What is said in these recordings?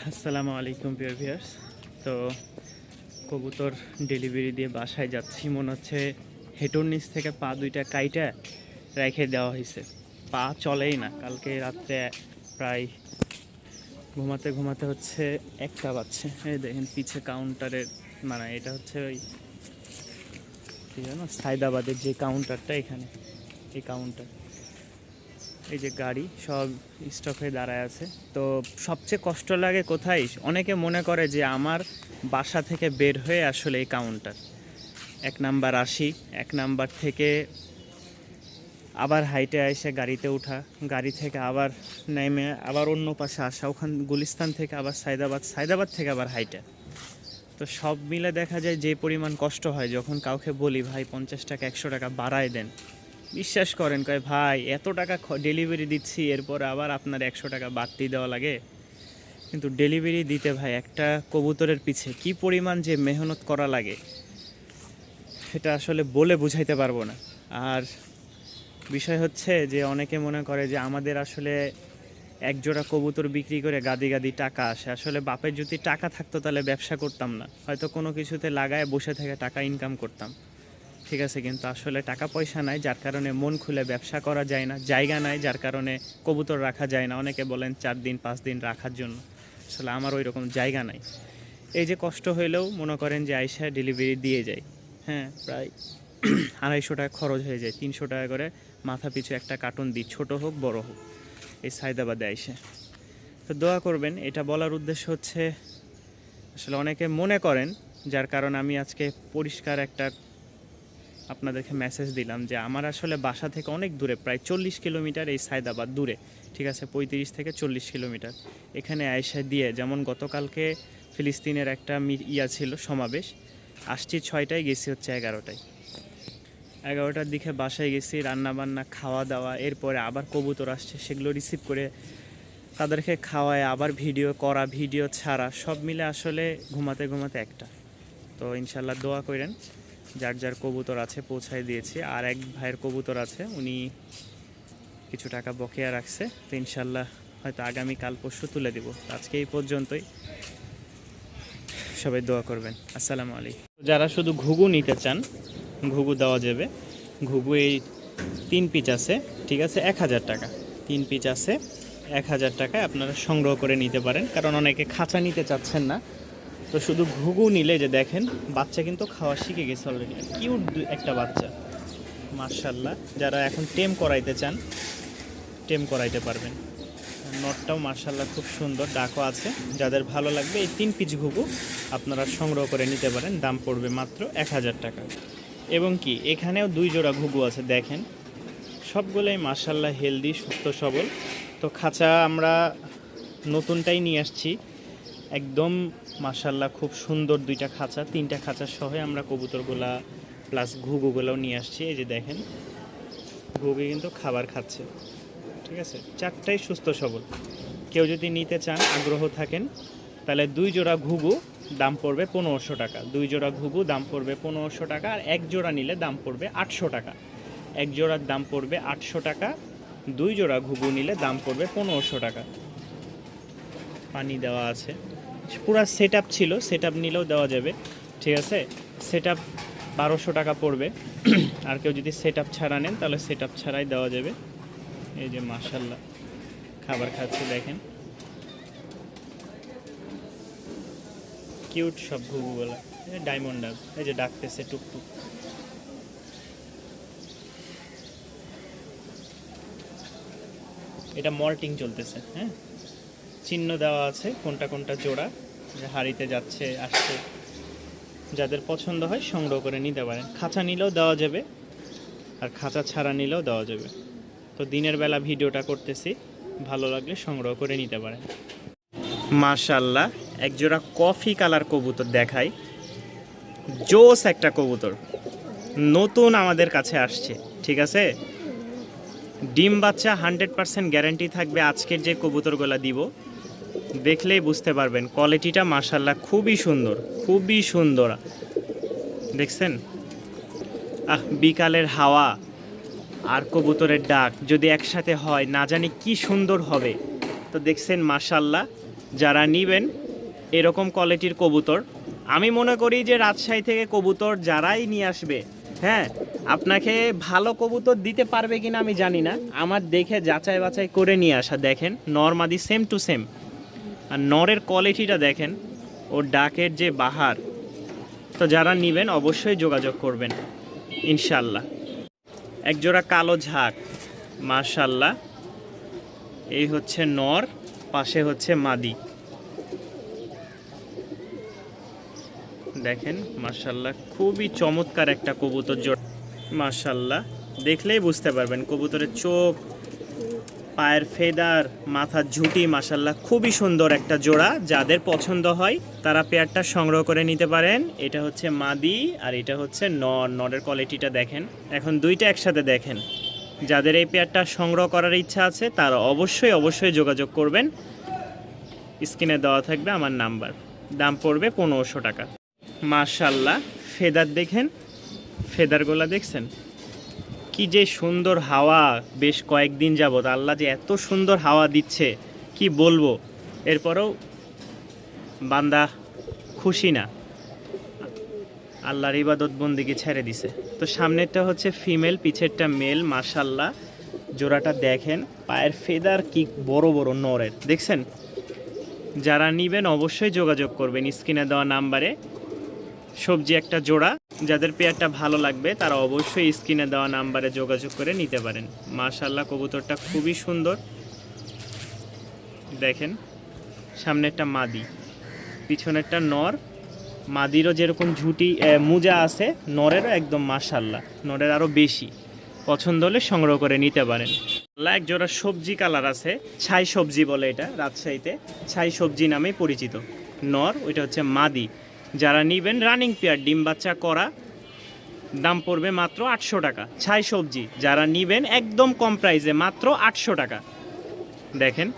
আসসালামু আলাইকুম প্রিয় ভিউয়ার্স। তো কবুতর ডেলিভারি দিয়ে বাসায় যাচ্ছি, মনে হচ্ছে হেঁটুর নিচ থেকে পা দুইটা কাইটা রেখে দেওয়া হয়েছে, পা চলেই না। কালকে রাত্রে প্রায় ঘুমাতে ঘুমাতে হচ্ছে একটা বাজছে। এই দেখেন পিছে কাউন্টারের, মানে এটা হচ্ছে ওই কি জানো সায়দাবাদের যে কাউন্টারটা, এখানে এই কাউন্টার, এই যে গাড়ি সব স্টক হয়ে দাঁড়ায় আছে। তো সবচেয়ে কষ্ট লাগে কোথায়, অনেকে মনে করে যে আমার বাসা থেকে বের হয়ে আসলে এই কাউন্টার, 1 নাম্বার আসি, 1 নাম্বার থেকে আবার হাইটে এসে গাড়িতে ওঠা, গাড়ি থেকে আবার নেমে আবার অন্য পাশে আসা, ওখান গুলিস্তান থেকে আবার সায়দাবাদ, সায়দাবাদ থেকে আবার হাইটে। তো সব মিলে দেখা যায় যে পরিমাণ কষ্ট হয়, যখন কাউকে বলি ভাই 50 টাকা 100 টাকা বাড়ায় দেন, বিশ্বাস করেন কয় ভাই এত টাকা ডেলিভারি দিচ্ছি, এরপর আবার আপনার 100 টাকা বাড়তি দেওয়া লাগে। কিন্তু ডেলিভারি দিতে ভাই একটা কবুতরের পিছে কি পরিমাণ যে মেহনত করা লাগে, সেটা আসলে বলে বুঝাইতে পারবো না। আর বিষয় হচ্ছে যে অনেকে মনে করে যে আমাদের আসলে এক জোড়া কবুতর বিক্রি করে গাদি গাদি টাকা আসে। আসলে বাপের যদি টাকা থাকতো তাহলে ব্যবসা করতাম না, হয়তো কোনো কিছুতে লাগায় বসে থেকে টাকা ইনকাম করতাম, ঠিক আছে। কিন্তু আসলে টাকা পয়সা নাই, যার কারণে মন খুলে ব্যবসা করা যায় না, জায়গা নাই, যার কারণে কবুতর রাখা যায় না। অনেকে বলেন 4 দিন 5 দিন রাখার জন্য, আসলে আমার ওই রকম জায়গা নাই। এই যে কষ্ট হইলেও মনে করেন যে আইসা ডেলিভারি দিয়ে যায়, হ্যাঁ, প্রায় 250 টাকা খরচ হয়ে যায়, 300 টাকা করে মাথা পিছু একটা কার্টুন দিই, ছোটো হোক বড় হোক, এই সায়দাবাদে আইসে। তো দোয়া করবেন, এটা বলার উদ্দেশ্য হচ্ছে আসলে অনেকে মনে করেন, যার কারণে আমি আজকে পরিষ্কার একটা আপনাদেরকে মেসেজ দিলাম যে আমার আসলে বাসা থেকে অনেক দূরে, প্রায় 40 কিলোমিটার এই সায়দাবাদ দূরে, ঠিক আছে, 35 থেকে 40 কিলোমিটার। এখানে আয়সা দিয়ে, যেমন গতকালকে ফিলিস্তিনের একটা ছিল সমাবেশ, আসছি 6টায়, গেছি হচ্ছে 11টার দিকে বাসায় গেছি, রান্নাবান্না খাওয়া দাওয়া, এরপরে আবার কবুতর আসছে সেগুলো রিসিভ করে তাদেরকে খাওয়ায়, আবার ভিডিও করা, ভিডিও ছাড়া, সব মিলে আসলে ঘুমাতে ঘুমাতে একটা। তো ইনশাল্লাহ দোয়া করেন, যার যার কবুতর আছে পৌঁছায় দিয়েছি। আর এক ভাইয়ের কবুতর আছে, উনি কিছু টাকা বকেয়া রাখছে, তো ইনশাল্লাহ হয়তো আগামীকাল পরশু তুলে দিব। আজকে এই পর্যন্তই, সবাই দোয়া করবেন। আসসালামু আলাইকুম। যারা শুধু ঘুঘু নিতে চান, ঘুঘু দেওয়া যাবে। ঘুঘু এই 3 পিস আছে, ঠিক আছে, 1000 টাকা। 3 পিস আছে 1000 টাকায় আপনারা সংগ্রহ করে নিতে পারেন, কারণ অনেকে খাঁচা নিতে চাচ্ছেন না। তো শুধু ঘুঘু নিলে, যে দেখেন বাচ্চা কিন্তু খাওয়া শিখে গেছে অলরেডি, কিউট একটা বাচ্চা, মার্শাল্লাহ। যারা এখন টেম করাইতে চান, টেম করাইতে পারবেন। নটটাও মার্শাল্লাহ খুব সুন্দর, ডাকও আছে। যাদের ভালো লাগবে এই 3 পিস ঘুঘু আপনারা সংগ্রহ করে নিতে পারেন, দাম পড়বে মাত্র 1000 টাকা। এবং কি এখানেও 2 জোড়া ঘুঘু আছে, দেখেন সবগুলোই মার্শাল্লাহ হেলদি, সুস্থ সবল। তো খাঁচা আমরা নতুনটাই নিয়ে আসছি, একদম মাশাল্লাহ খুব সুন্দর 2টা খাঁচা, 3টা খাঁচা সহ আমরা কবুতরগুলা প্লাস ঘুঘুগুলোও নিয়ে আসছি। এই যে দেখেন ঘুঘু কিন্তু খাবার খাচ্ছে, ঠিক আছে, 4টাই সুস্থ সবল। কেউ যদি নিতে চান, আগ্রহ থাকেন, তাহলে 2 জোড়া ঘুঘু দাম পড়বে 1500 টাকা। 2 জোড়া ঘুঘু দাম পড়বে 1500 টাকা। আর 1 জোড়া নিলে দাম পড়বে 800 টাকা। 1 জোড়ার দাম পড়বে 800 টাকা, 2 জোড়া ঘুঘু নিলে দাম পড়বে 1500 টাকা। পানি দেওয়া আছে, পুরো সেট আপ ছিল, সেট আপ নিলেও দেওয়া যাবে, ঠিক আছে। সেট আপ 1200 টাকা পড়বে। আর কেউ যদি সেট আপ ছাড়া নেন, তাহলে সেট আপ ছাড়াই দেওয়া যাবে। এই যে মাশাল্লাহ খাবার খাচ্ছে, দেখেন কিউট সব ঘুঘুগুলো। ডায়মন্ড ডাক, এই যে ডাকতেছে টুকটুক। এটা মল্টিং চলতেছে, হ্যাঁ, চিহ্ন দেওয়া আছে কোনটা কোনটা জোড়া, হাড়িতে যাচ্ছে আসছে। যাদের পছন্দ হয় সংগ্রহ করে নিতে পারেন। খাঁচা নিলেও দেওয়া যাবে, আর খাঁচা ছাড়া নিলেও দেওয়া যাবে। তো দিনের বেলা ভিডিওটা করতেছি, ভালো লাগলে সংগ্রহ করে নিতে পারেন। মাশাল্লাহ এক জোড়া কফি কালার কবুতর দেখাই, জোস একটা কবুতর, নতুন আমাদের কাছে আসছে, ঠিক আছে। ডিম বাচ্চা 100% গ্যারান্টি থাকবে। আজকের যে কবুতরগুলো দিব দেখলেই বুঝতে পারবেন, কোয়ালিটিটা মাশাল্লাহ খুবই সুন্দর, খুবই সুন্দর। দেখছেন, বিকালের হাওয়া আর কবুতরের ডাক যদি একসাথে হয়, না জানি কি সুন্দর হবে। তো দেখছেন মাশাল্লাহ যারা নেবেন এরকম কোয়ালিটির কবুতর, আমি মনে করি যে রাজশাহী থেকে কবুতর যারাই নিয়ে আসবে, হ্যাঁ, আপনাকে ভালো কবুতর দিতে পারবে কিনা আমি জানি না, আমার দেখে যাচাই বাছাই করে নিয়ে আসা। দেখেন নর মাদি সেম টু সেম, আর নরের কোয়ালিটিটা দেখেন, ওর ডাকের যে বাহার। তো যারা নেবেন অবশ্যই যোগাযোগ করবেন ইনশাল্লাহ। একজোড়া কালো ঝাঁক, মাশাল্লাহ, এই হচ্ছে নর, পাশে হচ্ছে মাদি। দেখেন মাশাল্লাহ খুবই চমৎকার একটা কবুতর জোড়া। মাশাল্লাহ দেখলেই বুঝতে পারবেন কবুতরের চোখ, পায়ের ফেদার, মাথার ঝুঁটি, মাশাল্লাহ খুবই সুন্দর একটা জোড়া। যাদের পছন্দ হয় তারা পেয়ারটা সংগ্রহ করে নিতে পারেন। এটা হচ্ছে মাদি আর এটা হচ্ছে নর। নরের কোয়ালিটিটা দেখেন, এখন দুইটা একসাথে দেখেন। যাদের এই পেয়ারটা সংগ্রহ করার ইচ্ছা আছে তারা অবশ্যই যোগাযোগ করবেন। স্ক্রিনে দেওয়া থাকবে আমার নাম্বার, দাম পড়বে 1500 টাকা। মাশাল্লাহ ফেদার দেখেন, ফেদারগুলা দেখছেন কি যে সুন্দর হাওয়া, বেশ কয়েকদিন যাবত আল্লাহ যে এত সুন্দর হাওয়া দিচ্ছে কি বলবো। এরপরেও বান্দা খুশি না, আল্লাহর ইবাদত বন্দিকে ছেড়ে দিছে। তো সামনেরটা হচ্ছে ফিমেল, পিছেরটা মেল। মাশাল্লাহ জোড়াটা দেখেন, পায়ের ফেদার কি বড় বড় নরের, দেখছেন। যারা নেবেন অবশ্যই যোগাযোগ করবেন স্ক্রিনে দেওয়া নাম্বারে। সবজি একটা জোড়া, যাদের পেয়ারটা ভালো লাগবে তারা অবশ্যই স্ক্রিনে দেওয়া নাম্বারে যোগাযোগ করে নিতে পারেন। মাশাল্লাহ কবুতরটা খুবই সুন্দর, দেখেন। সামনেরটা মাদি, পিছনেরটা নর। মাদিরও যেরকম ঝুঁটি মুজা আছে, নরেরও একদম মাশাল্লাহ, নরের আরও বেশি। পছন্দ হলে সংগ্রহ করে নিতে পারেন। এক জোড়া সবজি কালার আছে, ছাই সবজি বলে এটা রাজশাহীতে, ছাই সবজি নামে পরিচিত। নর, ওইটা হচ্ছে মাদি। যারা নেবেন রানিং পেয়ার, ডিম বাচ্চা করা, দাম পড়বে মাত্র 800 টাকা। ছাই সবজি যারা নেবেন একদম কম প্রাইসে, মাত্র 800 টাকা। দেখেন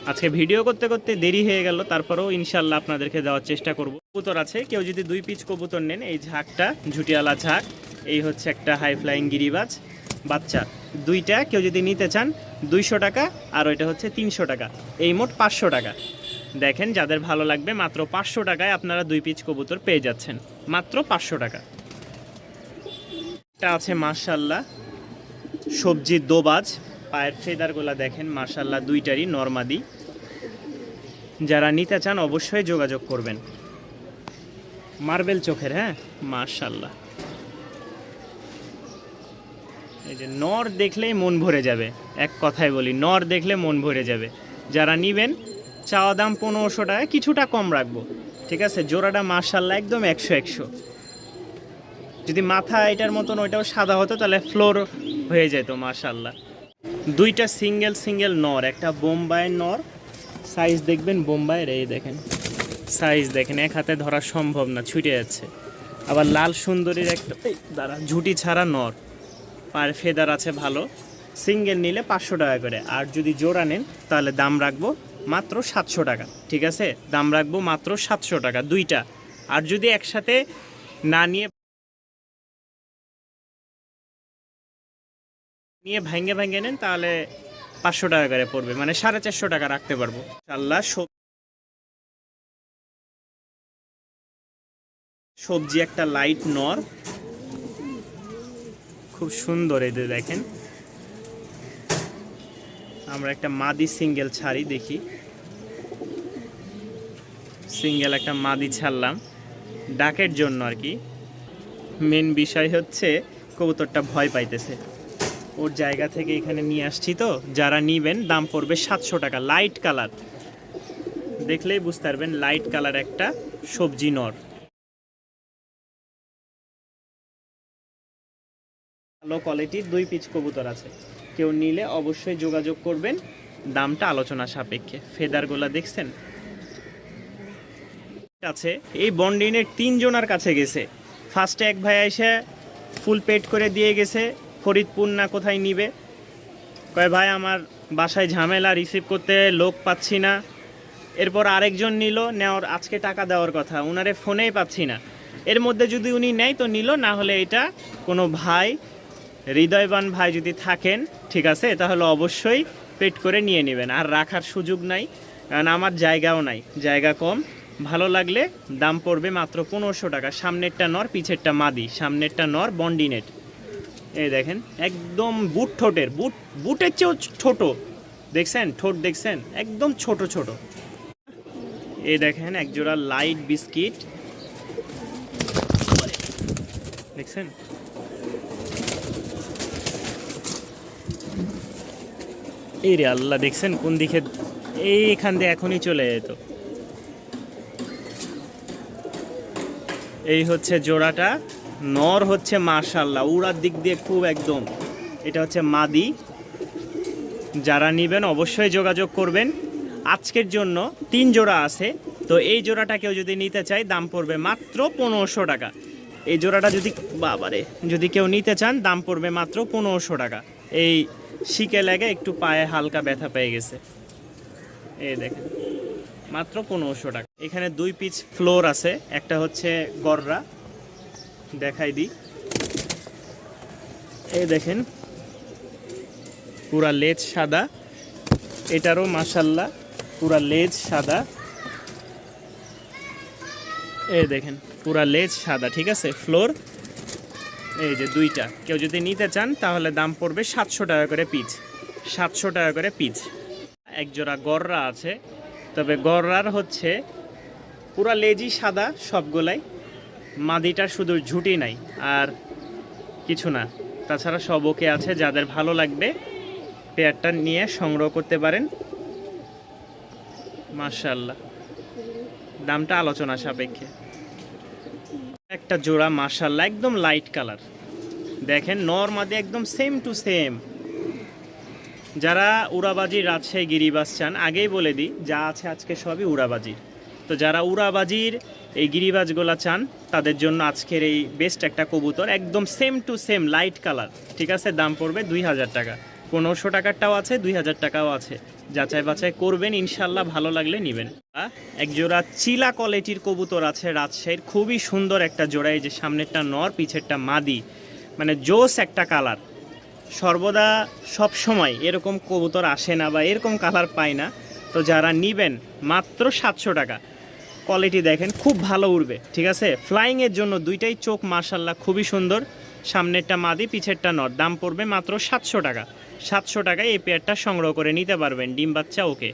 আজকে ভিডিও করতে করতে দেরি হয়ে গেল, তারপরেও ইনশাল্লাহ আপনাদেরকে দেওয়ার চেষ্টা করব। কবুতর আছে, কেউ যদি 2 পিস কবুতর নেন, এই ঝাঁকটা ঝুটিয়ালা ঝাঁক, এই হচ্ছে একটা হাই ফ্লাইং গিরিবাজ বাচ্চা, দুইটা কেউ যদি নিতে চান 200 টাকা, আর ওইটা হচ্ছে 300 টাকা, এই মোট 500 টাকা। দেখেন যাদের ভালো লাগবে মাত্র 500 টাকায় আপনারা 2 পিস কবুতর পেয়ে যাচ্ছেন, মাত্র 500 টাকা। এটা আছে মাশাল্লাহ সবজি দোবাজ, পায়ের ফেদারগুলা দেখেন মাশাল্লাহ, দুইটারই নরমাদি। যারা নিতে চান অবশ্যই যোগাযোগ করবেন। মার্বেল চোখের, হ্যাঁ মাশাল্লাহ। এই যে নর দেখলেই মন ভরে যাবে, এক কথায় বলি নর দেখলে মন ভরে যাবে। যারা নেবেন চাওয়া দাম 1500 টাকা, কিছুটা কম রাখবো, ঠিক আছে। জোড়াটা মাশাল্লাহ একদম 100। যদি মাথা এটার মতন ওইটাও সাদা হতো তাহলে ফ্লোর হয়ে যেত মাশাল্লাহ। দুইটা সিঙ্গেল নর, একটা বোম্বাইয়ের নর, সাইজ দেখবেন বোম্বাইয়ের, এই দেখেন সাইজ দেখেন, এক হাতে ধরা সম্ভব না, ছুটে যাচ্ছে। আবার লাল সুন্দরীর একটা দ্বারা ঝুঁটি ছাড়া নর, পায়ের ফেদার আছে ভালো। সিঙ্গেল নিলে 500 টাকা করে, আর যদি জোড়া নেন তাহলে দাম রাখবো মাত্র 700 টাকা, ঠিক আছে। দাম রাখবো মাত্র 700 টাকা দুইটা। আর যদি একসাথে না নিয়ে ভেঙে নেন তাহলে 500 টাকা করে পড়বে, মানে 450 টাকা রাখতে পারবো ইনশাআল্লাহ। সবজি একটা লাইট নর, খুব সুন্দর। এদের দেখেন, আমরা একটা মাদি সিঙ্গেল ছাড়ি, দেখি সিঙ্গেল একটা মাদি ছাড়লাম ডাকের জন্য আর কি। মেন বিষয় হচ্ছে কবুতরটা ভয় পাইতেছে, ওর জায়গা থেকে এখানে নিয়ে আসছি। তো যারা নিবেন দাম পড়বে 700 টাকা। লাইট কালার দেখলেই বুঝতে পারবেন, লাইট কালার একটা সবজি নর, ভালো কোয়ালিটির 2 পিস কবুতর আছে। কেউ নিলে অবশ্যই যোগাযোগ করবেন, দামটা আলোচনা সাপেক্ষে। ফেদারগুলা দেখছেন আছে। এই বন্ডিনের 3 জনের কাছে গেছে। ফার্স্টে এক ভাই এসে ফুল পেড করে দিয়ে গেছে, ফরিদপুর না কোথায় নিবে, কয় ভাই আমার বাসায় ঝামেলা, রিসিভ করতে লোক পাচ্ছি না। এরপর আরেকজন নিল, নেওয়ার আজকে টাকা দেওয়ার কথা, উনারে ফোনেই পাচ্ছি না। এর মধ্যে যদি উনি নেয় তো নিল, না হলে এটা কোনো ভাই, হৃদয়বান ভাই যদি থাকেন, ঠিক আছে, তাহলে অবশ্যই পেড করে নিয়ে নেবেন। আর রাখার সুযোগ নাই, কারণ আমার জায়গাও নাই, জায়গা কম। ভালো লাগলে দাম পড়বে মাত্র 1500 টাকা। সামনেরটা নর, পিছেরটা মাদি। সামনেরটা নর বন্ডিনেট। এই দেখেন একদম বুট ঠোঁটের, বুটের চেয়েও ছোট। দেখছেন ঠোঁট, দেখছেন একদম ছোট ছোট। এই দেখেন একজোড়া লাইট বিস্কিট, দেখছেন। এই রে আল্লাহ, দেখছেন কোন দিকে, এইখান দিয়ে এখনই চলে যেত। এই হচ্ছে জোড়াটা। নর হচ্ছে মাশাআল্লাহ উড়ার দিক দিয়ে খুব একদম। এটা হচ্ছে মাদি। যারা নেবেন অবশ্যই যোগাযোগ করবেন। আজকের জন্য 3 জোড়া আছে, তো এই জোড়াটা কেউ যদি নিতে চায় দাম পড়বে মাত্র 1500 টাকা। এই জোড়াটা যদি বাবারে যদি কেউ নিতে চান দাম পড়বে মাত্র 1500 টাকা। এই শিকে লেগে একটু পায়ে হালকা ব্যথা পেয়ে গেছে। এই দেখেন মাত্র 1500 টাকা। এখানে 2 পিস ফ্লোর আছে, একটা হচ্ছে গররা, দেখাই দিই। এই দেখেন পুরা লেজ সাদা, এটারও মাশাআল্লাহ পুরা লেজ সাদা। এই দেখেন পুরা লেজ সাদা, ঠিক আছে ফ্লোর। এই যে 2টা, কেউ যদি নিতে চান তাহলে দাম পড়বে 700 টাকা করে পিস। 700 টাকা করে পিস। এক জোড়া গররা আছে, তবে গররার হচ্ছে পুরা লেজই সাদা সবগুলাই। মাদিটার শুধু ঝুঁটি নাই আর কিছু না, তাছাড়া সব ওকে আছে। যাদের ভালো লাগবে পেয়ারটা নিয়ে সংগ্রহ করতে পারেন। মাশাআল্লাহ দামটা আলোচনা সাপেক্ষে। একটা জোড়া মাশাআল্লাহ একদম লাইট কালার, দেখেন নর মাদি একদম সেম টু সেম। যারা উড়াবাজি রাজশাহী গিরিবাজ চান, আগেই বলে দিই যা আছে আজকে সবই উড়াবাজি। তো যারা উড়াবাজির এই গিরিবাজগুলা চান তাদের জন্য আজকের এই বেস্ট একটা কবুতর, একদম same to same light colour, ঠিক আছে। দাম পড়বে 2000 টাকা। 1500 টাকারটাও আছে, 2000 টাকাও আছে। যাচাই বাছাই করবেন, ইনশাল্লাহ ভালো লাগলে নেবেন। এক জোড়া চিলা কোয়ালিটির কবুতর আছে রাজশাহীর, খুবই সুন্দর একটা জোড়া। এই যে সামনেরটা নর, পিছেরটা মাদি, মানে জোস একটা কালার। সর্বদা সব সময় এরকম কবুতর আসে না বা এরকম কালার পায় না। তো যারা নেবেন মাত্র 700 টাকা। কোয়ালিটি দেখেন খুব ভালো উড়বে, ঠিক আছে। ফ্লাইংয়ের জন্য 2টাই চোখ মাশাআল্লাহ খুবই সুন্দর। সামনেরটা মাদি, পিছেরটা নর। দাম পড়বে মাত্র 700 টাকা। 700 টাকায় এই পেয়ারটা সংগ্রহ করে নিতে পারবেন। ডিম বাচ্চা ওকে।